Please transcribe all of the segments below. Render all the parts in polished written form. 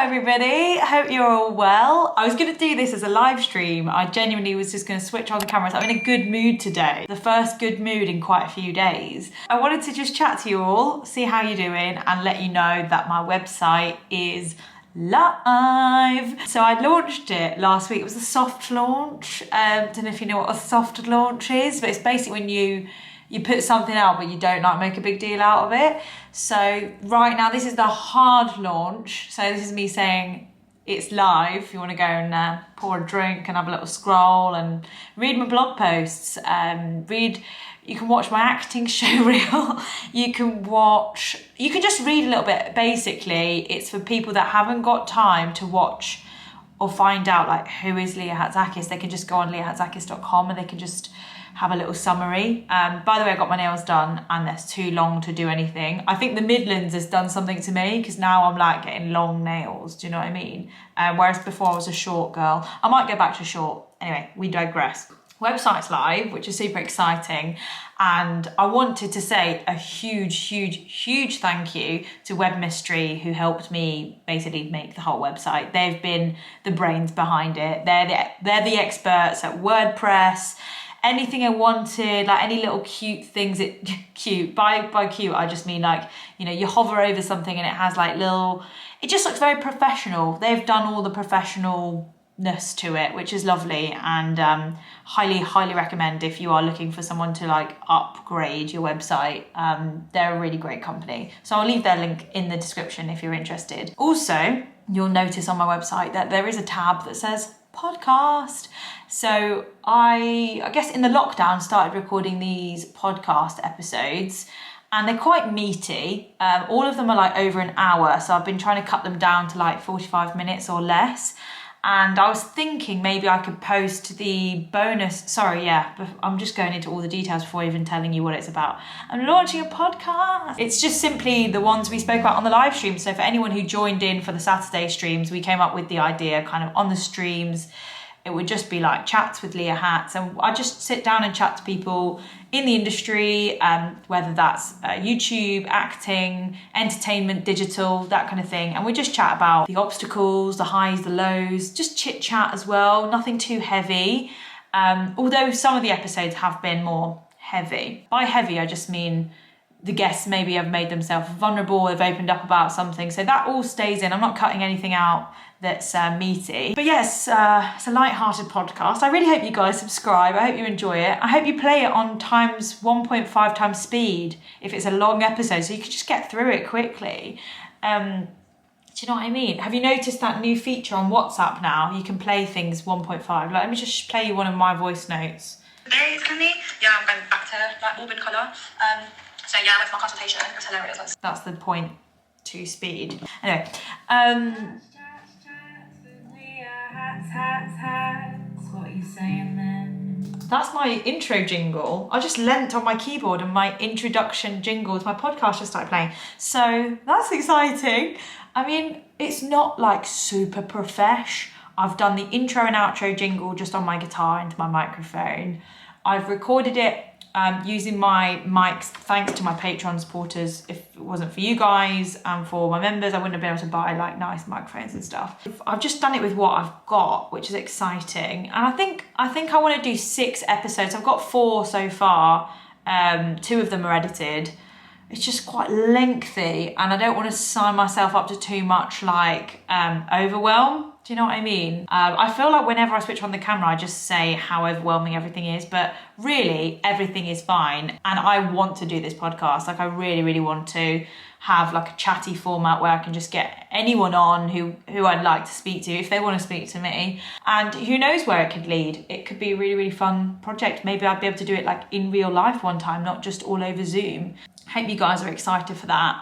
everybody, hope you're all well. I was going to do this as a live stream. I genuinely was just going to switch on the camera. So I'm in a good mood today. The first good mood in quite a few days. I wanted to just chat to you all, see how you're doing, and let you know that my website is live. So I launched it last week. It was a soft launch. Don't know if you know what a soft launch is, but it's basically when you put something out but you don't like make a big deal out of it. So right now this is the hard launch. So this is me saying it's live. If you want to go and pour a drink and have a little scroll and read my blog posts, you can watch my acting show reel. You can just read a little bit. Basically, it's for people that haven't got time to watch or find out like who is Leah Hatzakis. They can just go on leahhatzakis.com and they can just have a little summary. By the way, I got my nails done and that's too long to do anything. I think the Midlands has done something to me because now I'm like getting long nails, do you know what I mean? Whereas before I was a short girl. I might go back to short. Anyway, we digress. Website's live, which is super exciting. And I wanted to say a huge thank you to Web Mystery, who helped me basically make the whole website. They've been the brains behind it. They're the experts at WordPress. Anything I wanted, like any little cute things, cute. By cute, I just mean like, you know, you hover over something and it has like it just looks very professional. They've done all the professionalness to it, which is lovely, and highly recommend if you are looking for someone to like upgrade your website. They're a really great company. So I'll leave their link in the description if you're interested. Also, you'll notice on my website that there is a tab that says podcast. So I guess in the lockdown started recording these podcast episodes and they're quite meaty. All of them are like over an hour. So I've been trying to cut them down to like 45 minutes or less. And I was thinking maybe I could post the bonus. I'm just going into all the details before even telling you what it's about. I'm launching a podcast. It's just simply the ones we spoke about on the live stream. So for anyone who joined in for the Saturday streams, we came up with the idea kind of on the streams. It would just be like chats with Leah Hatz, and I just sit down and chat to people in the industry, whether that's YouTube, acting, entertainment, digital, that kind of thing. And we just chat about the obstacles, the highs, the lows, just chit chat as well, nothing too heavy. Although some of the episodes have been more heavy. By heavy, I just mean the guests maybe have made themselves vulnerable, they've opened up about something. So that all stays in. I'm not cutting anything out that's meaty. But yes, it's a light-hearted podcast. I really hope you guys subscribe. I hope you enjoy it. I hope you play it on 1.5 times speed if it's a long episode, so you can just get through it quickly. Do you know what I mean? Have you noticed that new feature on WhatsApp now? You can play things 1.5. Like, let me just play you one of my voice notes. Today is Candy. Yeah, I'm going back to like auburn colour. So yeah, that's my consultation. It's hilarious. That's the 0.2 speed. Anyway, what are you saying then? That's my intro jingle. I just leant on my keyboard and my introduction jingle to my podcast just started playing. So that's exciting. I mean, it's not like super profesh. I've done the intro and outro jingle just on my guitar into my microphone. I've recorded it using my mics, thanks to my Patreon supporters. If it wasn't for you guys and for my members, I wouldn't have been able to buy like nice microphones and stuff. I've just done it with what I've got, which is exciting. And I think I want to do 6 episodes. I've got 4 so far. 2 of them are edited. It's just quite lengthy and I don't want to sign myself up to too much like overwhelm. Do you know what I mean? I feel like whenever I switch on the camera, I just say how overwhelming everything is, but really everything is fine. And I want to do this podcast. Like I really want to have like a chatty format where I can just get anyone on who I'd like to speak to if they want to speak to me. And who knows where it could lead. It could be a really fun project. Maybe I'd be able to do it like in real life one time, not just all over Zoom. Hope you guys are excited for that.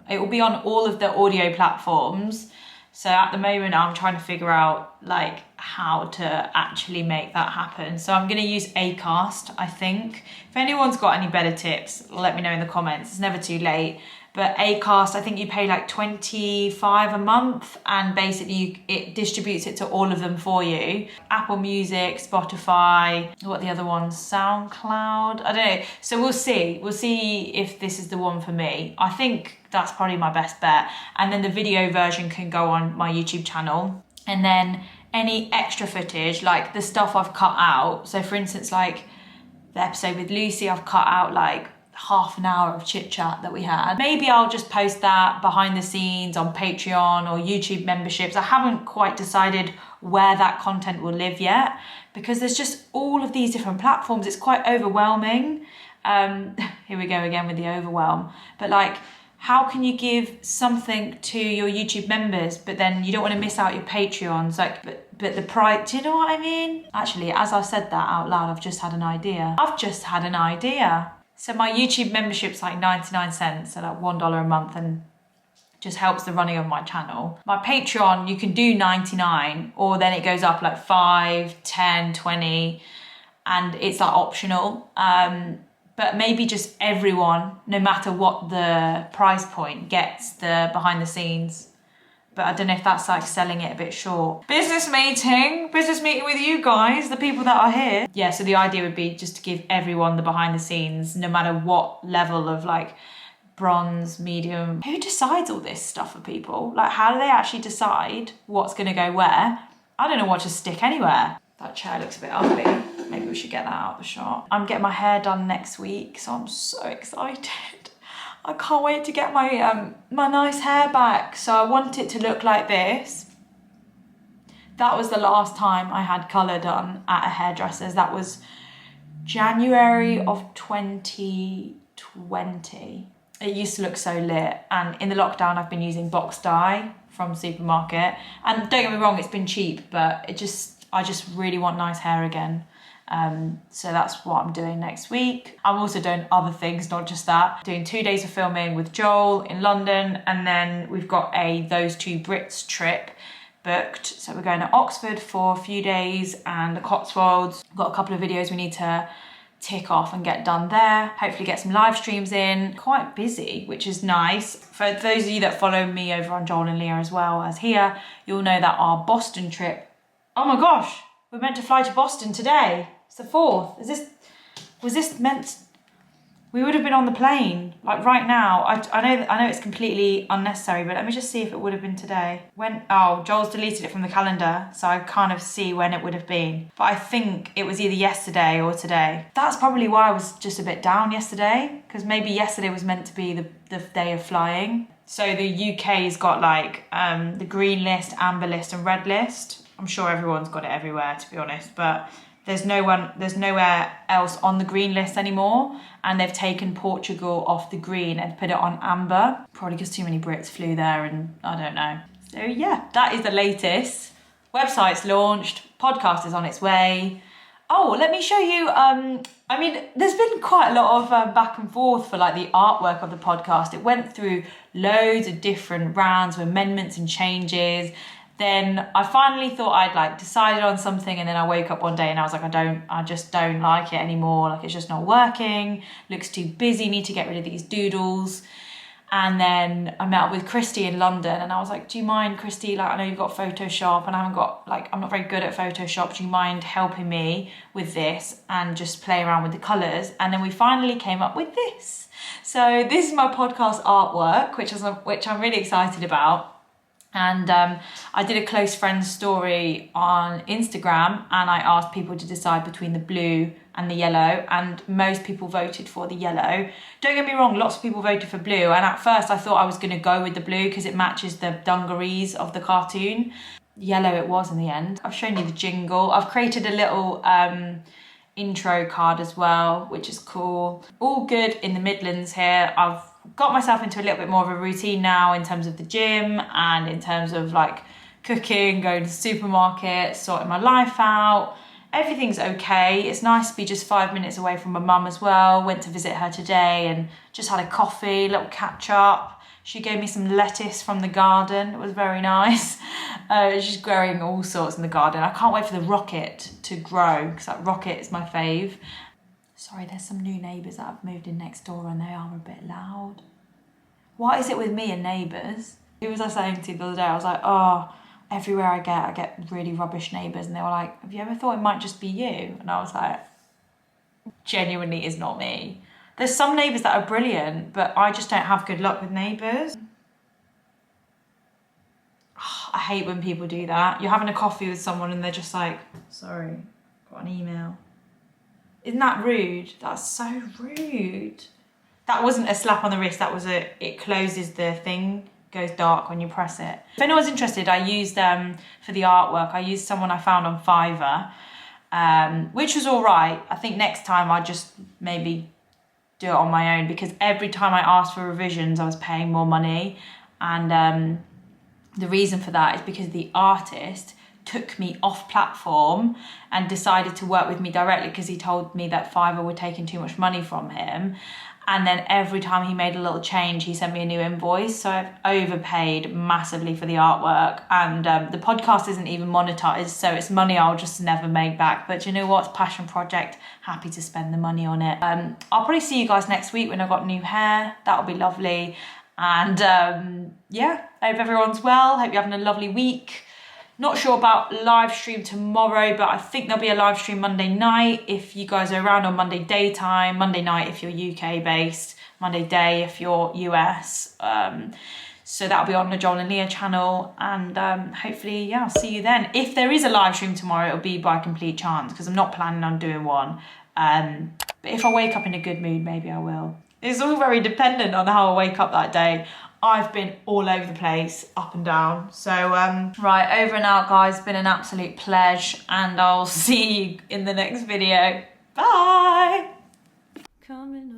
It will be on all of the audio platforms. So at the moment, I'm trying to figure out like how to actually make that happen. So I'm going to use Acast, I think. If anyone's got any better tips, let me know in the comments. It's never too late. But Acast, I think you pay like $25 a month, and basically it distributes it to all of them for you. Apple Music, Spotify, what are the other ones? SoundCloud, I don't know. So we'll see if this is the one for me. I think that's probably my best bet. And then the video version can go on my YouTube channel. And then any extra footage, like the stuff I've cut out. So for instance, like the episode with Lucy, I've cut out like half an hour of chit chat that we had. Maybe I'll just post that behind the scenes on Patreon or YouTube memberships. I haven't quite decided where that content will live yet, because there's just all of these different platforms. It's quite overwhelming. Here we go again with the overwhelm. But like, how can you give something to your YouTube members, but then you don't want to miss out your Patreons? Like, but the price, do you know what I mean? Actually, as I said that out loud, I've just had an idea. So my YouTube membership's like 99 cents, so like $1 a month, and just helps the running of my channel. My Patreon, you can do 99, or then it goes up like 5, 10, 20, and it's like optional. But maybe just everyone, no matter what the price point, gets the behind the scenes. But I don't know if that's like selling it a bit short. Business meeting with you guys, the people that are here. Yeah, so the idea would be just to give everyone the behind the scenes, no matter what level of like bronze, medium. Who decides all this stuff for people? Like, how do they actually decide what's gonna go where? I don't know what to stick anywhere. That chair looks a bit ugly. Maybe we should get that out of the shop. I'm getting my hair done next week, so I'm so excited. I can't wait to get my my nice hair back. So I want it to look like this. That was the last time I had colour done at a hairdresser's. That was January of 2020. It used to look so lit. And in the lockdown, I've been using box dye from supermarket. And don't get me wrong, it's been cheap, but I just really want nice hair again. So that's what I'm doing next week. I'm also doing other things, not just that. Doing 2 days of filming with Joel in London, and then we've got a Those Two Brits trip booked. So we're going to Oxford for a few days and the Cotswolds. We've got a couple of videos we need to tick off and get done there. Hopefully get some live streams in. Quite busy, which is nice. For those of you that follow me over on Joel and Leah as well as here, you'll know that our Boston trip, oh my gosh, we're meant to fly to Boston today. It's the 4th. Was this meant? We would have been on the plane like right now. I know it's completely unnecessary, but let me just see if it would have been today. Oh, Joel's deleted it from the calendar, so I kind of see when it would have been. But I think it was either yesterday or today. That's probably why I was just a bit down yesterday, because maybe yesterday was meant to be the day of flying. So the UK's got like the green list, amber list, and red list. I'm sure everyone's got it everywhere, to be honest, but there's nowhere else on the green list anymore, and they've taken Portugal off the green and put it on amber, probably because too many Brits flew there, and I don't know. So yeah, that is the latest. Website's launched, podcast is on its way. Oh, let me show you, I mean, there's been quite a lot of back and forth for like the artwork of the podcast. It went through loads of different rounds of amendments and changes. Then I finally thought I'd like decided on something, and then I woke up one day and I was like, I just don't like it anymore. Like, it's just not working. Looks too busy. Need to get rid of these doodles. And then I met up with Christy in London, and I was like, do you mind, Christy? Like, I know you've got Photoshop, and I'm not very good at Photoshop. Do you mind helping me with this and just play around with the colours? And then we finally came up with this. So this is my podcast artwork, which I'm really excited about. And I did a close friends story on Instagram, and I asked people to decide between the blue and the yellow, and most people voted for the yellow. Don't get me wrong, lots of people voted for blue, and at first I thought I was going to go with the blue because it matches the dungarees of the cartoon. Yellow it was in the end. I've shown you the jingle. I've created a little intro card as well, which is cool. All good in the Midlands here. I've got myself into a little bit more of a routine now in terms of the gym and in terms of like cooking, going to the supermarket, sorting my life out. Everything's okay. It's nice to be just 5 minutes away from my mum as well. Went to visit her today and just had a coffee, a little catch up. She gave me some lettuce from the garden. It was very nice. She's growing all sorts in the garden. I can't wait for the rocket to grow because that rocket is my fave. Sorry, there's some new neighbours that have moved in next door and they are a bit loud. What is it with me and neighbours? Who was I saying to the other day? I was like, oh, everywhere I get really rubbish neighbours. And they were like, have you ever thought it might just be you? And I was like, genuinely is not me. There's some neighbours that are brilliant, but I just don't have good luck with neighbours. I hate when people do that. You're having a coffee with someone and they're just like, sorry, got an email. Isn't that rude? That's so rude. That wasn't a slap on the wrist, that was it closes the thing, goes dark when you press it. If anyone's interested, I used, for the artwork, I used someone I found on Fiverr, which was all right. I think next time I'll just maybe do it on my own, because every time I asked for revisions, I was paying more money. And the reason for that is because the artist took me off platform and decided to work with me directly because he told me that Fiverr were taking too much money from him. And then every time he made a little change, he sent me a new invoice. So I've overpaid massively for the artwork, and the podcast isn't even monetized. So it's money I'll just never make back. But you know what? It's a passion project. Happy to spend the money on it. I'll probably see you guys next week when I've got new hair. That'll be lovely. And yeah, I hope everyone's well. Hope you're having a lovely week. Not sure about live stream tomorrow, but I think there'll be a live stream Monday night if you guys are around, on Monday daytime, Monday night if you're UK based, Monday day if you're US. So that'll be on the Joel and Leah channel, and hopefully, yeah, I'll see you then. If there is a live stream tomorrow, it'll be by complete chance because I'm not planning on doing one. But if I wake up in a good mood, maybe I will. It's all very dependent on how I wake up that day. I've been all over the place, up and down. So, right, over and out, guys. It's been an absolute pleasure, and I'll see you in the next video. Bye! Coming